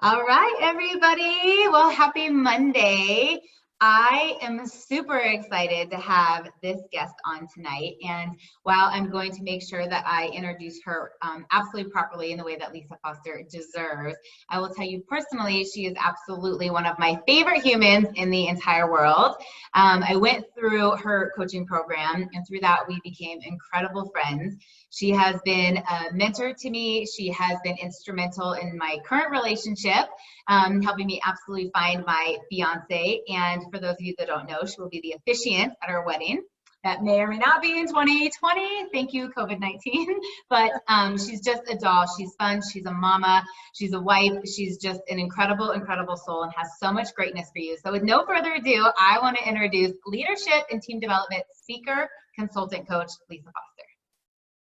All right, everybody. Well, happy Monday. I am super excited to have this guest on tonight. And while I'm going to make sure that I introduce her absolutely properly in the way that Lisa Foster deserves, I will tell you personally, she is absolutely one of my favorite humans in the entire world. I went through her coaching program, and through that, we became incredible friends. She has been a mentor to me. She has been instrumental in my current relationship, helping me absolutely find my fiance. And for those of you that don't know, she will be the officiant at our wedding. That may or may not be in 2020. Thank you, COVID-19. But she's just a doll. She's fun. She's a mama. She's a wife. She's just an incredible, incredible soul and has so much greatness for you. So with no further ado, I want to introduce leadership and team development speaker, consultant coach, Lisa Foster.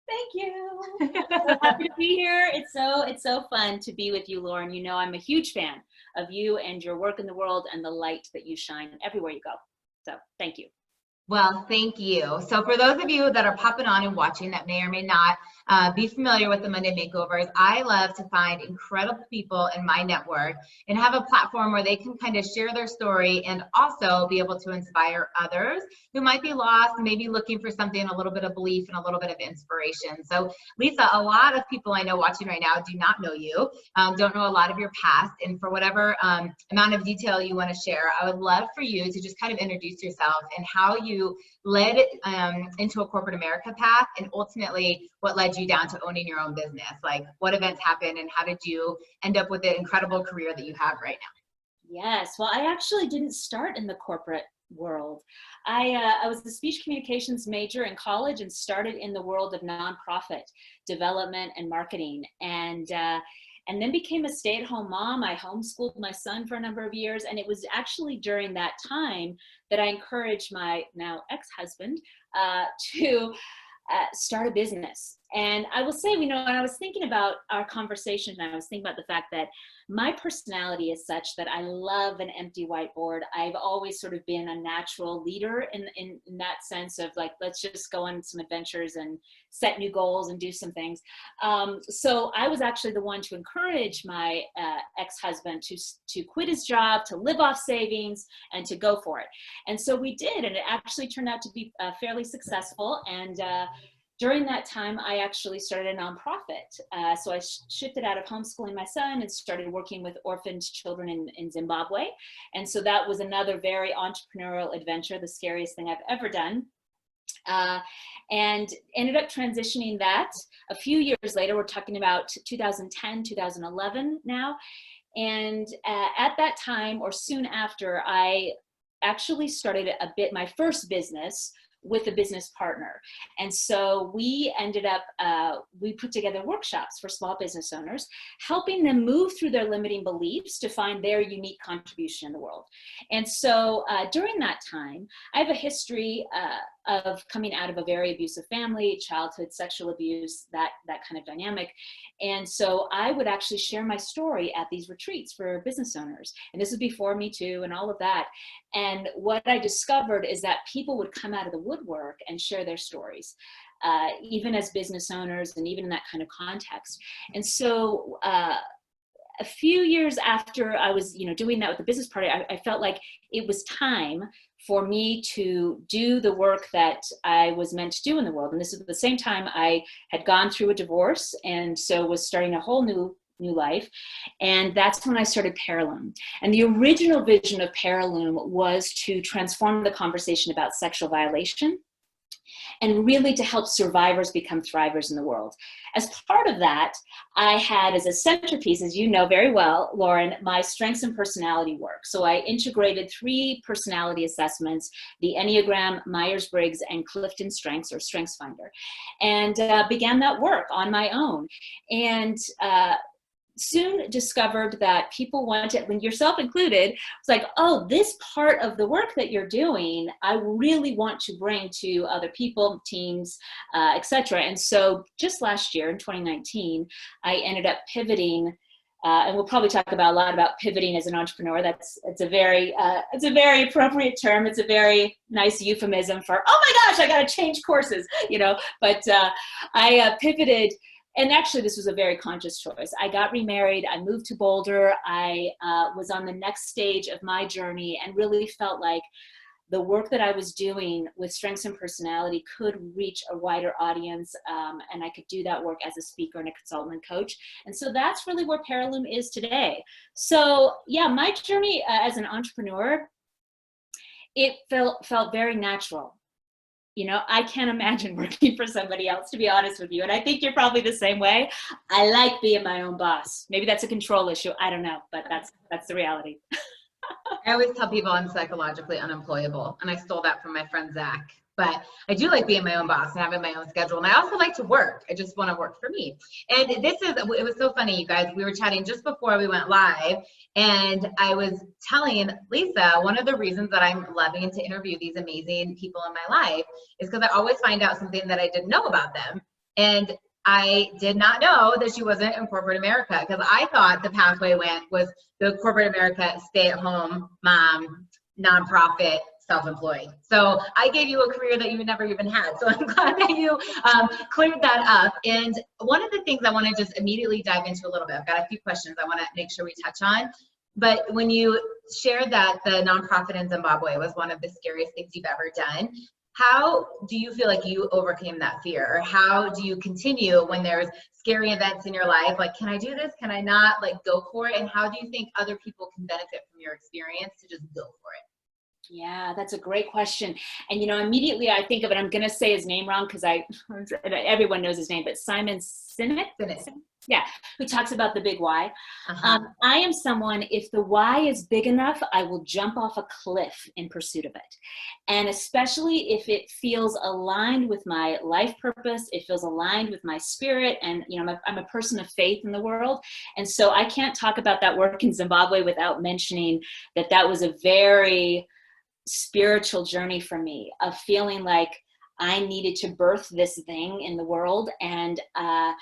Thank you. So happy to be here. It's so fun to be with you, Lauren. You know, I'm a huge fan of you and your work in the world and the light that you shine everywhere you go. So thank you. Well, thank you. So for those of you that are popping on and watching that may or may not be familiar with the Monday Makeovers, I love to find incredible people in my network and have a platform where they can kind of share their story and also be able to inspire others who might be lost, maybe looking for something, a little bit of belief and a little bit of inspiration. So Lisa, a lot of people I know watching right now do not know you, don't know a lot of your past, and for whatever amount of detail you want to share, I would love for you to just kind of introduce yourself and how you led into a corporate America path, and ultimately what led you down to owning your own business. Like, what events happened and how did you end up with the incredible career that you have right now? Yes, well, I actually didn't start in the corporate world. I was a speech communications major in college and started in the world of nonprofit development and marketing, and then became a stay-at-home mom. I homeschooled my son for a number of years, and it was actually during that time that I encouraged my now ex-husband to start a business. And I will say, you know, when I was thinking about our conversation, I was thinking about the fact that my personality is such that I love an empty whiteboard. I've always sort of been a natural leader in that sense of like, let's just go on some adventures and set new goals and do some things. So I was actually the one to encourage my ex-husband to quit his job, to live off savings, and to go for it. And so we did, and it actually turned out to be fairly successful. And during that time, I actually started a nonprofit. So I shifted out of homeschooling my son and started working with orphaned children in Zimbabwe. And so that was another very entrepreneurial adventure, the scariest thing I've ever done. And ended up transitioning that a few years later. We're talking about 2010, 2011 now. And at that time, or soon after, I actually started my first business with a business partner. And so we ended up, we put together workshops for small business owners, helping them move through their limiting beliefs to find their unique contribution in the world. And so during that time, I have a history of coming out of a very abusive family, childhood sexual abuse, that kind of dynamic. And so I would actually share my story at these retreats for business owners. And this was before Me Too and all of that. And what I discovered is that people would come out of the woodwork and share their stories, even as business owners and even in that kind of context. And so a few years after I was, doing that with the business party, I felt like it was time for me to do the work that I was meant to do in the world. And this is at the same time I had gone through a divorce, and so was starting a whole new life. And that's when I started Paraloom. And the original vision of Paraloom was to transform the conversation about sexual violation and really to help survivors become thrivers in the world. As part of that, I had as a centerpiece, as you know very well, Lauren, my strengths and personality work. So I integrated 3 personality assessments: the Enneagram, Myers-Briggs, and Clifton Strengths, or Strengths Finder, and began that work on my own. And soon discovered that people wanted, when yourself included, it's like, oh, this part of the work that you're doing, I really want to bring to other people, teams, etc. And so just last year in 2019, I ended up pivoting. And we'll probably talk about a lot about pivoting as an entrepreneur. It's a very appropriate term. It's a very nice euphemism for, oh my gosh, I got to change courses, But I pivoted and actually this was a very conscious choice. I got remarried, I moved to Boulder, I was on the next stage of my journey and really felt like the work that I was doing with Strengths and Personality could reach a wider audience, and I could do that work as a speaker and a consultant coach. And so that's really where Paraloom is today. So yeah, my journey as an entrepreneur, it felt very natural. You know, I can't imagine working for somebody else, to be honest with you. And I think you're probably the same way. I like being my own boss. Maybe that's a control issue. I don't know, but that's the reality. I always tell people I'm psychologically unemployable, and I stole that from my friend Zach. But I do like being my own boss and having my own schedule, and I also like to work. I just want to work for me. And it was so funny, you guys. We were chatting just before we went live, and I was telling Lisa one of the reasons that I'm loving to interview these amazing people in my life is because I always find out something that I didn't know about them. And I did not know that she wasn't in corporate America, because I thought the pathway was the corporate America, stay-at-home mom, nonprofit, self-employed. So I gave you a career that you never even had. So I'm glad that you cleared that up. And one of the things I want to just immediately dive into a little bit, I've got a few questions I want to make sure we touch on. But when you shared that the nonprofit in Zimbabwe was one of the scariest things you've ever done, how do you feel like you overcame that fear? Or how do you continue when there's scary events in your life? Like, can I do this? Can I not? Like, go for it. And how do you think other people can benefit from your experience to just go for it? Yeah, that's a great question. And, you know, immediately I think of it, I'm going to say his name wrong because everyone knows his name, but Simon Sinek? Yeah, who talks about the big why. I am someone, if the why is big enough, I will jump off a cliff in pursuit of it. And especially if it feels aligned with my life purpose, it feels aligned with my spirit. And, you know, I'm a person of faith in the world. And so I can't talk about that work in Zimbabwe without mentioning that was a very spiritual journey for me, of feeling like I needed to birth this thing in the world. And there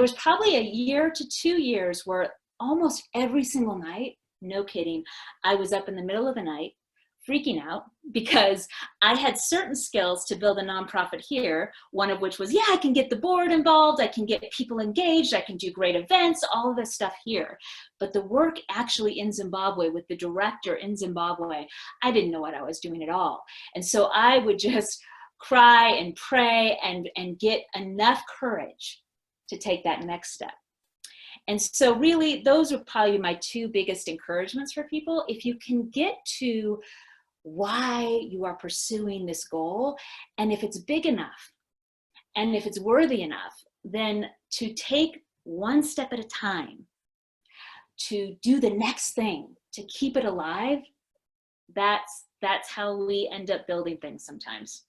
was probably a year to 2 years where almost every single night, no kidding, I was up in the middle of the night freaking out because I had certain skills to build a nonprofit here, one of which was, yeah, I can get the board involved, I can get people engaged, I can do great events, all of this stuff here. But the work actually in Zimbabwe with the director in Zimbabwe, I didn't know what I was doing at all. And so I would just cry and pray and get enough courage to take that next step. And so really, those are probably my two biggest encouragements for people. If you can get to why you are pursuing this goal, and if it's big enough, and if it's worthy enough, then to take one step at a time, to do the next thing, to keep it alive, that's how we end up building things sometimes.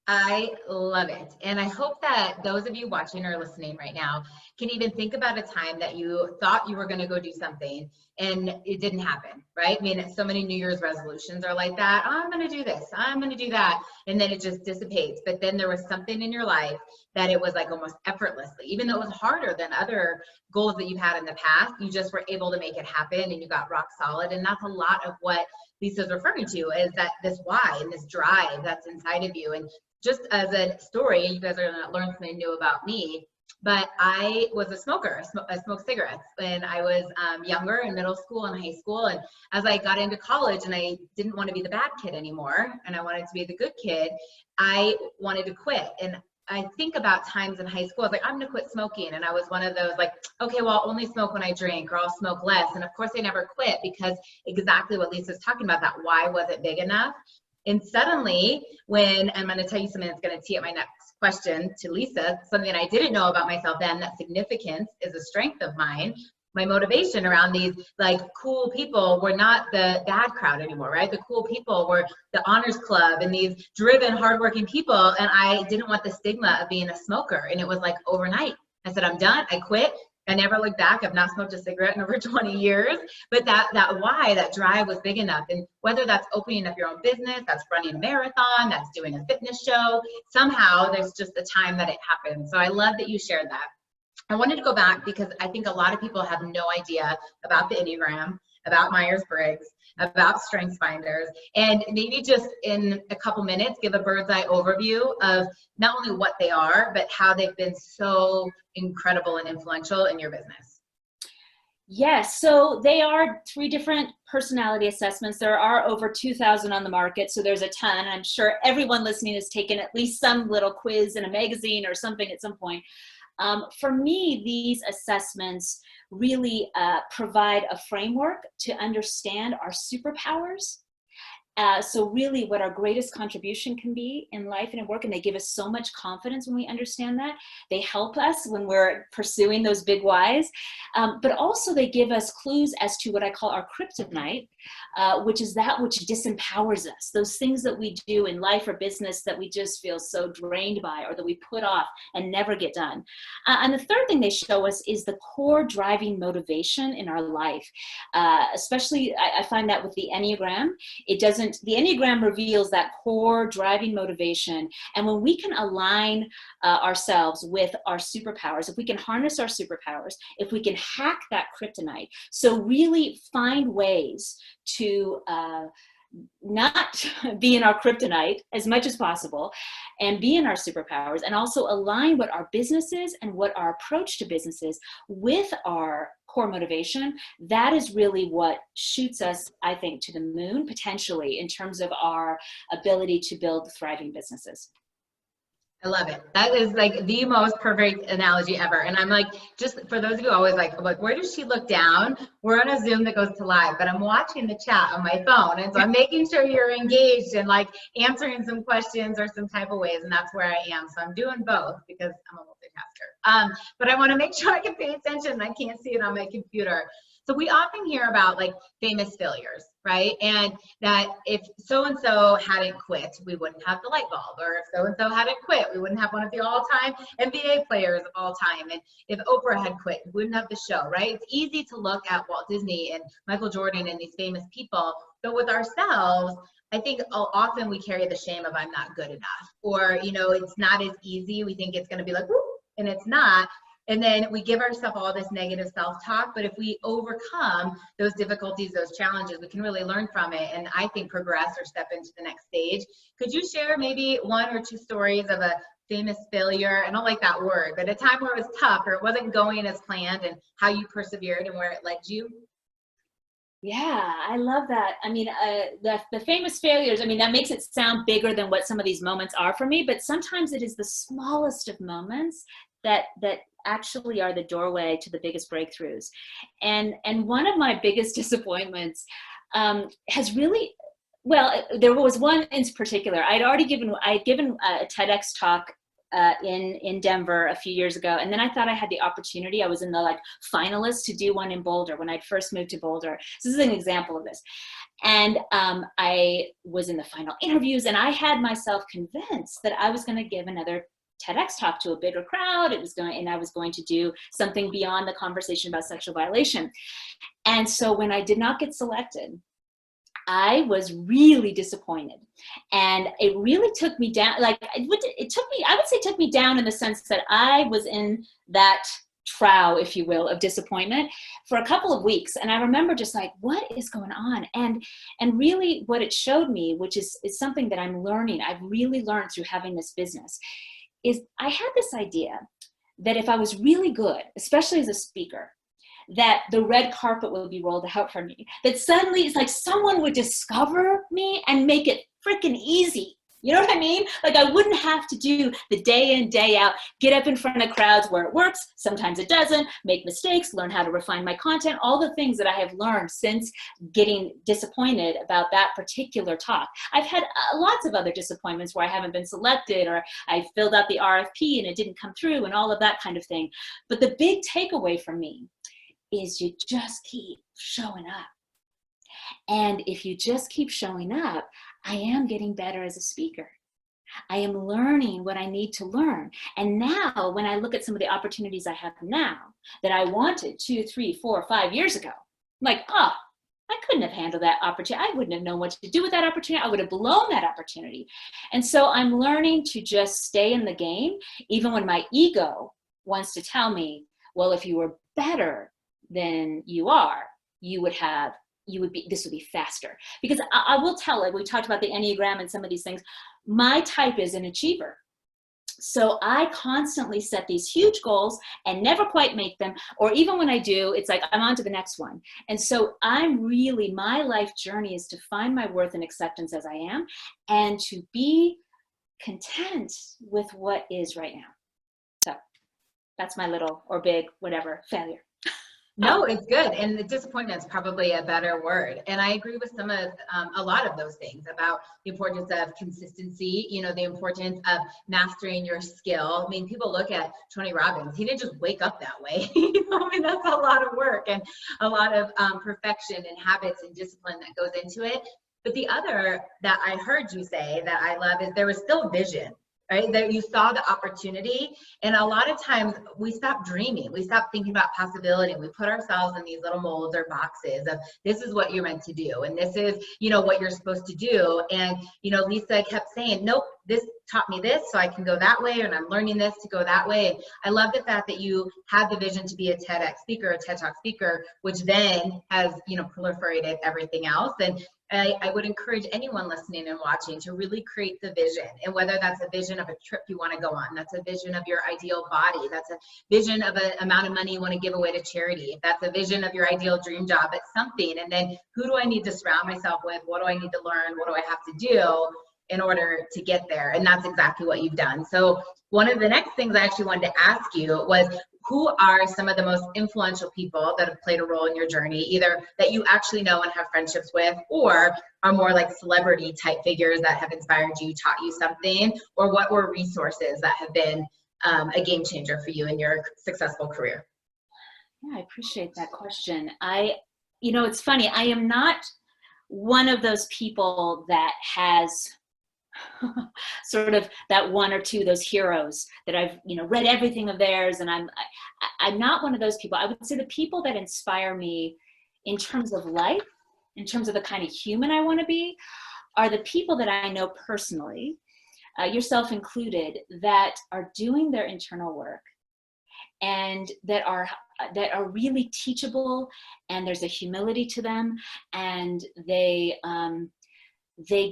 I love it. And I hope that those of you watching or listening right now can even think about a time that you thought you were going to go do something and it didn't happen, right? I mean, so many New Year's resolutions are like that. Oh, I'm going to do this, I'm going to do that. And then it just dissipates. But then there was something in your life that it was like almost effortlessly, even though it was harder than other goals that you've had in the past, you just were able to make it happen and you got rock solid. And that's a lot of what Lisa's referring to, is that this why and this drive that's inside of you. And just as a story, you guys are going to learn something new about me, but I was a smoker. I smoked cigarettes when I was younger, in middle school and high school. And as I got into college and I didn't want to be the bad kid anymore, and I wanted to be the good kid, I wanted to quit. And I think about times in high school, I was like, I'm going to quit smoking. And I was one of those like, okay, well, I'll only smoke when I drink, or I'll smoke less. And of course, I never quit, because exactly what Lisa's talking about, that why wasn't big enough. And suddenly, when I'm going to tell you something that's going to tee up my next question to Lisa, something I didn't know about myself then, that significance is a strength of mine. My motivation around these like cool people were not the bad crowd anymore, right? The cool people were the honors club and these driven, hardworking people. And I didn't want the stigma of being a smoker. And it was like overnight. I said, I'm done. I quit. I never looked back. I've not smoked a cigarette in over 20 years, but that why, that drive was big enough. And whether that's opening up your own business, that's running a marathon, that's doing a fitness show, somehow there's just a time that it happens. So I love that you shared that. I wanted to go back because I think a lot of people have no idea about the Enneagram, about Myers-Briggs, about StrengthsFinders, and maybe just in a couple minutes, give a bird's eye overview of not only what they are, but how they've been so incredible and influential in your business. Yes, so they are 3 different personality assessments. There are over 2,000 on the market, so there's a ton. I'm sure everyone listening has taken at least some little quiz in a magazine or something at some point. For me, these assessments really provide a framework to understand our superpowers. So really what our greatest contribution can be in life and in work, and they give us so much confidence when we understand that. They help us when we're pursuing those big whys, but also they give us clues as to what I call our kryptonite, which is that which disempowers us, those things that we do in life or business that we just feel so drained by or that we put off and never get done. And the third thing they show us is the core driving motivation in our life. Especially, I find that with the Enneagram, the Enneagram reveals that core driving motivation. And when we can align ourselves with our superpowers, if we can harness our superpowers, if we can hack that kryptonite, so really find ways to not be in our kryptonite as much as possible and be in our superpowers, and also align what our business is and what our approach to business is with our core motivation, that is really what shoots us, I think, to the moon potentially in terms of our ability to build thriving businesses. I love it. That is like the most perfect analogy ever. And I'm like, just for those of you always like, where does she look down? We're on a Zoom that goes to live, but I'm watching the chat on my phone. And so I'm making sure you're engaged and like answering some questions or some type of ways. And that's where I am. So I'm doing both because I'm a multitasker. But I want to make sure I can pay attention. I can't see it on my computer. So we often hear about like famous failures, right? And that if so-and-so hadn't quit, we wouldn't have the light bulb. Or if so-and-so hadn't quit, we wouldn't have one of the all-time NBA players of all time. And if Oprah had quit, we wouldn't have the show, right? It's easy to look at Walt Disney and Michael Jordan and these famous people. But with ourselves, I think often we carry the shame of I'm not good enough. Or, you know, it's not as easy. We think it's going to be like, whoop, and it's not. And then we give ourselves all this negative self-talk, but if we overcome those difficulties, those challenges, we can really learn from it and I think progress or step into the next stage. Could you share maybe 1 or 2 stories of a famous failure? I don't like that word, but a time where it was tough or it wasn't going as planned and how you persevered and where it led you? Yeah, I love that. I mean, the famous failures, I mean, that makes it sound bigger than what some of these moments are for me, but sometimes it is the smallest of moments that actually are the doorway to the biggest breakthroughs. And one of my biggest disappointments has really, well, there was one in particular. I'd given a TEDx talk in Denver a few years ago, and then I thought I had the opportunity. I was in the like finalists to do one in Boulder when I'd first moved to Boulder. So this is an example of this. And I was in the final interviews, and I had myself convinced that I was going to give another TEDx talk to a bigger crowd. And I was going to do something beyond the conversation about sexual violation. And so when I did not get selected, I was really disappointed. And it really took me down. Like I would say took me down in the sense that I was in that trough, if you will, of disappointment for a couple of weeks. And I remember just like, what is going on? And really what it showed me, which is something that I'm learning, I've really learned through having this business, is I had this idea that if I was really good, especially as a speaker, that the red carpet would be rolled out for me. That suddenly it's like someone would discover me and make it freaking easy. You know what I mean? Like I wouldn't have to do the day in, day out, get up in front of crowds where it works, sometimes it doesn't, make mistakes, learn how to refine my content, all the things that I have learned since getting disappointed about that particular talk. I've had lots of other disappointments where I haven't been selected or I filled out the RFP and it didn't come through and all of that kind of thing. But the big takeaway from me is you just keep showing up. And if you just keep showing up, I am getting better as a speaker. I am learning what I need to learn. And now when I look at some of the opportunities I have now that I wanted 2, 3, 4, 5 years ago, I'm like, oh, I couldn't have handled that opportunity. I wouldn't have known what to do with that opportunity. I would have blown that opportunity. And so I'm learning to just stay in the game, even when my ego wants to tell me, well, if you were better than you are, you would have this would be faster. Because I will tell, like we talked about the Enneagram and some of these things, my type is an achiever. So I constantly set these huge goals and never quite make them, or even when I do, it's like I'm on to the next one. And so my life journey is to find my worth and acceptance as I am, and to be content with what is right now. So that's my little or big, whatever, failure. No, it's good. And the disappointment is probably a better word. And I agree with a lot of those things about the importance of consistency, the importance of mastering your skill. I mean, people look at Tony Robbins, he didn't just wake up that way. I mean, that's a lot of work and a lot of perfection and habits and discipline that goes into it. But the other that I heard you say that I love is there was still vision. Right? That you saw the opportunity. And a lot of times we stop dreaming. We stop thinking about possibility. We put ourselves in these little molds or boxes of this is what you're meant to do. And this is, what you're supposed to do. And, Lisa kept saying, nope, this taught me this, so I can go that way. And I'm learning this to go that way. And I love the fact that you had the vision to be a TEDx speaker, a TED Talk speaker, which then has, proliferated everything else. And I would encourage anyone listening and watching to really create the vision. And whether that's a vision of a trip you want to go on, that's a vision of your ideal body, that's a vision of an amount of money you want to give away to charity, if that's a vision of your ideal dream job, it's something. And then who do I need to surround myself with? What do I need to learn? What do I have to do in order to get there? And that's exactly what you've done. So one of the next things I actually wanted to ask you was, who are some of the most influential people that have played a role in your journey, either that you actually know and have friendships with, or are more like celebrity type figures that have inspired you, taught you something, or what were resources that have been a game changer for you in your successful career? Yeah, I appreciate that question. It's funny, I am not one of those people that has sort of that one or two, those heroes that I've, read everything of theirs. And I'm not one of those people. I would say the people that inspire me in terms of life, in terms of the kind of human I want to be, are the people that I know personally, yourself included, that are doing their internal work and that are really teachable, and there's a humility to them, and they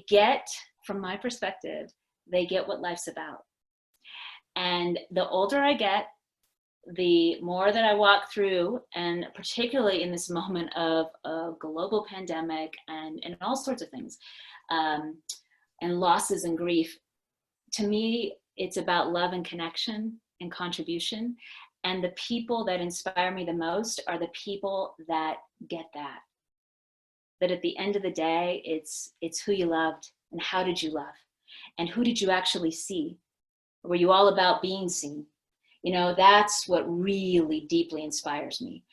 get, from my perspective, they get what life's about. And the older I get, the more that I walk through, and particularly in this moment of a global pandemic and all sorts of things, and losses and grief, to me, it's about love and connection and contribution. And the people that inspire me the most are the people that get that. That at the end of the day, it's who you loved, and how did you love, and who did you actually see? Were you all about being seen? That's what really deeply inspires me.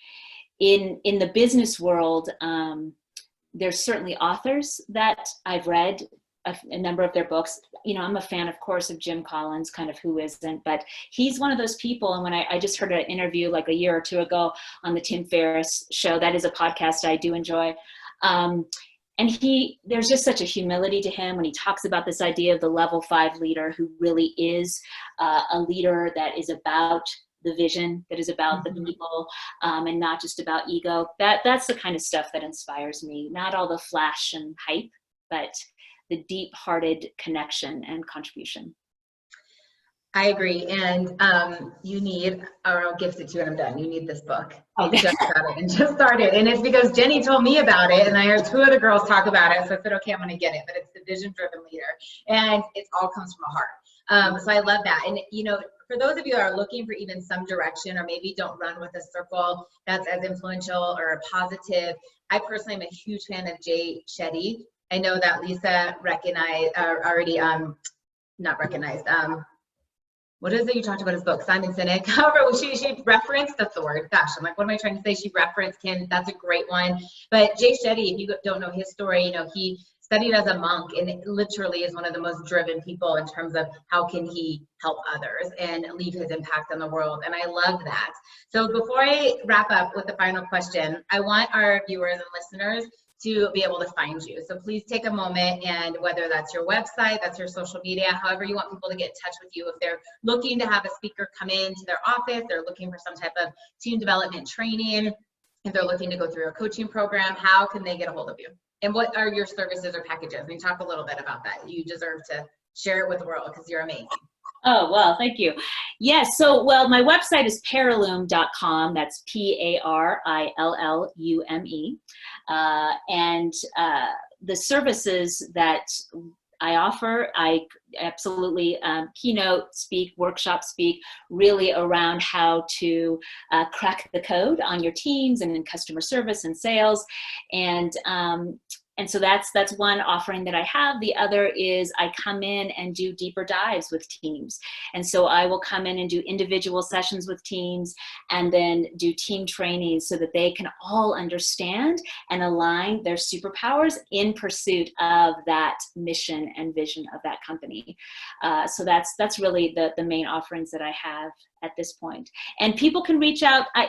In the business world, there's certainly authors that I've read a number of their books. I'm a fan, of course, of Jim Collins, kind of who isn't, but he's one of those people. And when I just heard an interview like a year or two ago on the Tim Ferriss show, that is a podcast I do enjoy. And there's just such a humility to him when he talks about this idea of the level 5 leader, who really is a leader that is about the vision, that is about the people, and not just about ego. That's the kind of stuff that inspires me. Not all the flash and hype, but the deep-hearted connection and contribution. I agree. And you need, or I'll gift it to you and I'm done. You need this book. Okay. I just got it and just started. And it's because Jenny told me about it, and I heard 2 other girls talk about it. So I said, okay, I'm going to get it. But it's the vision-driven leader. And it all comes from a heart. So I love that. And, for those of you that are looking for even some direction, or maybe don't run with a circle that's as influential or positive, I personally am a huge fan of Jay Shetty. I know that Lisa not recognized. What is it you talked about his book? Simon Sinek. However, she referenced, that's the word. Gosh, I'm like, what am I trying to say? She referenced him. That's a great one. But Jay Shetty, if you don't know his story, he studied as a monk, and it literally is one of the most driven people in terms of how can he help others and leave his impact on the world. And I love that. So before I wrap up with the final question, I want our viewers and listeners to be able to find you. So please take a moment, and whether that's your website, that's your social media, however you want people to get in touch with you. If they're looking to have a speaker come into their office, they're looking for some type of team development training, if they're looking to go through a coaching program, how can they get a hold of you? And what are your services or packages? We talk a little bit about that. You deserve to share it with the world because you're amazing. Oh, well, thank you. Yes, so, well, my website is Paralume.com. That's P-A-R-I-L-L-U-M-E. And the services that I offer, I absolutely keynote speak, workshop speak, really around how to crack the code on your teams and in customer service and sales. And so that's one offering that I have. The other is I come in and do deeper dives with teams. And so I will come in and do individual sessions with teams and then do team training so that they can all understand and align their superpowers in pursuit of that mission and vision of that company. So that's really the main offerings that I have at this point. And people can reach out. I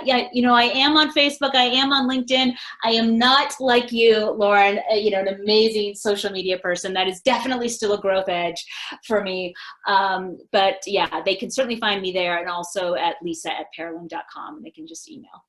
am on Facebook. I am on LinkedIn. I am not like you, Lauren, an amazing social media person. That is definitely still a growth edge for me. But yeah, they can certainly find me there, and also at lisa@paralume.com, and they can just email.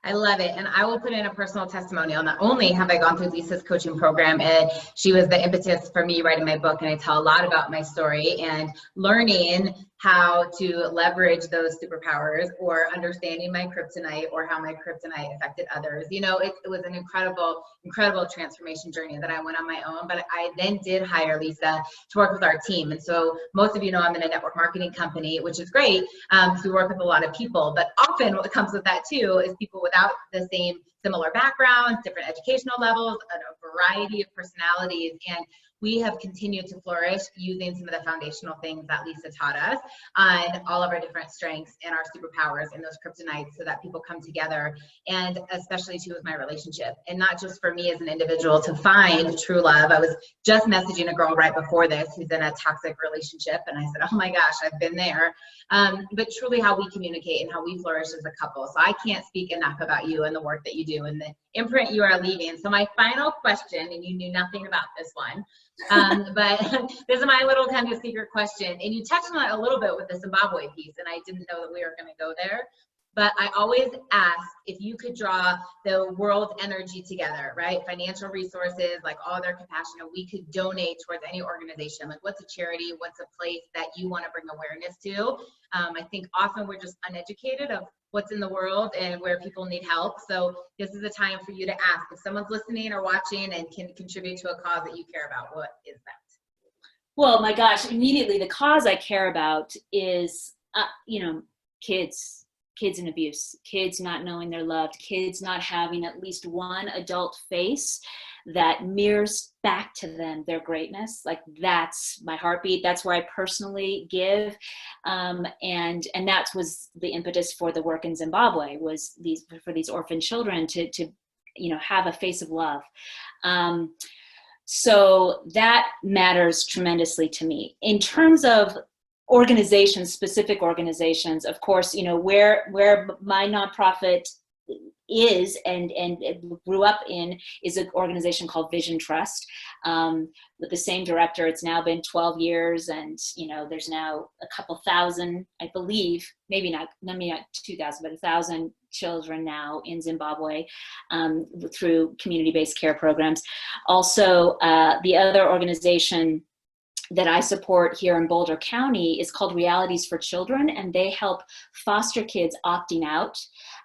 I love it. And I will put in a personal testimonial. Not only have I gone through Lisa's coaching program, and she was the impetus for me writing my book, and I tell a lot about my story and learning how to leverage those superpowers, or understanding my kryptonite, or how my kryptonite affected others. It was an incredible transformation journey that I went on my own, but I then did hire Lisa to work with our team. And so most of you know I'm in a network marketing company, which is great because we work with a lot of people, but often what comes with that too is people without the same similar backgrounds, different educational levels, a variety of personalities. And we have continued to flourish using some of the foundational things that Lisa taught us on all of our different strengths and our superpowers and those kryptonites, so that people come together, and especially too with my relationship. And not just for me as an individual to find true love. I was just messaging a girl right before this who's in a toxic relationship, and I said, oh my gosh, I've been there. But truly how we communicate and how we flourish as a couple. So I can't speak enough about you and the work that you do and the imprint you are leaving. So my final question, and you knew nothing about this one, but this is my little kind of secret question. And you touched on it a little bit with the Zimbabwe piece, and I didn't know that we were going to go there. But I always ask if you could draw the world's energy together, right? Financial resources, like all their compassion, and we could donate towards any organization. Like, what's a charity? What's a place that you want to bring awareness to? I think often we're just uneducated of what's in the world and where people need help. So this is a time for you to ask if someone's listening or watching and can contribute to a cause that you care about. What is that? Well, my gosh, immediately the cause I care about is, kids in abuse, kids not knowing they're loved, kids not having at least one adult face that mirrors back to them their greatness. Like, that's my heartbeat. That's where I personally give. And that was the impetus for the work in Zimbabwe, was for these orphan children to have a face of love. So that matters tremendously to me. In terms of organizations, specific organizations, of course, where my nonprofit is and grew up in is an organization called Vision Trust, with the same director. It's now been 12 years, and there's now a couple thousand, I believe, maybe not 2,000, but 1,000 children now in Zimbabwe through community-based care programs. Also, the other organization that I support here in Boulder County is called Realities for Children, and they help foster kids opting out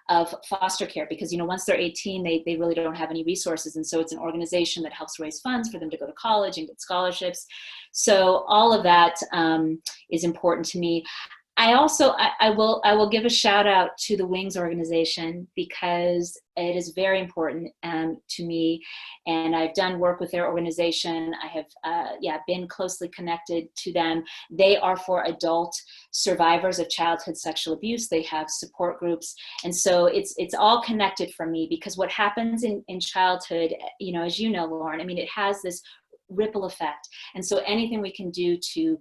of foster care because, once they're 18, they really don't have any resources. And so it's an organization that helps raise funds for them to go to college and get scholarships. So all of that is important to me. I also, I will give a shout out to the Wings organization because it is very important to me, and I've done work with their organization. I have been closely connected to them. They are for adult survivors of childhood sexual abuse. They have support groups, and so it's all connected for me because what happens in childhood, as you know, Lauren, it has this ripple effect. And so anything we can do to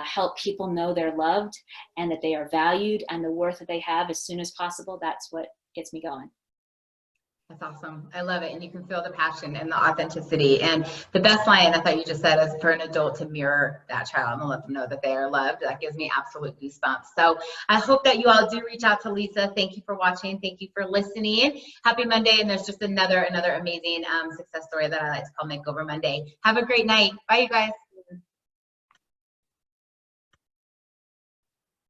help people know they're loved and that they are valued and the worth that they have as soon as possible, that's what gets me going. That's awesome. I love it. And you can feel the passion and the authenticity. And the best line I thought you just said is for an adult to mirror that child and let them know that they are loved. That gives me absolute goosebumps. So I hope that you all do reach out to Lisa. Thank you for watching. Thank you for listening. Happy Monday. And there's just another amazing success story that I like to call Makeover Monday. Have a great night. Bye, you guys.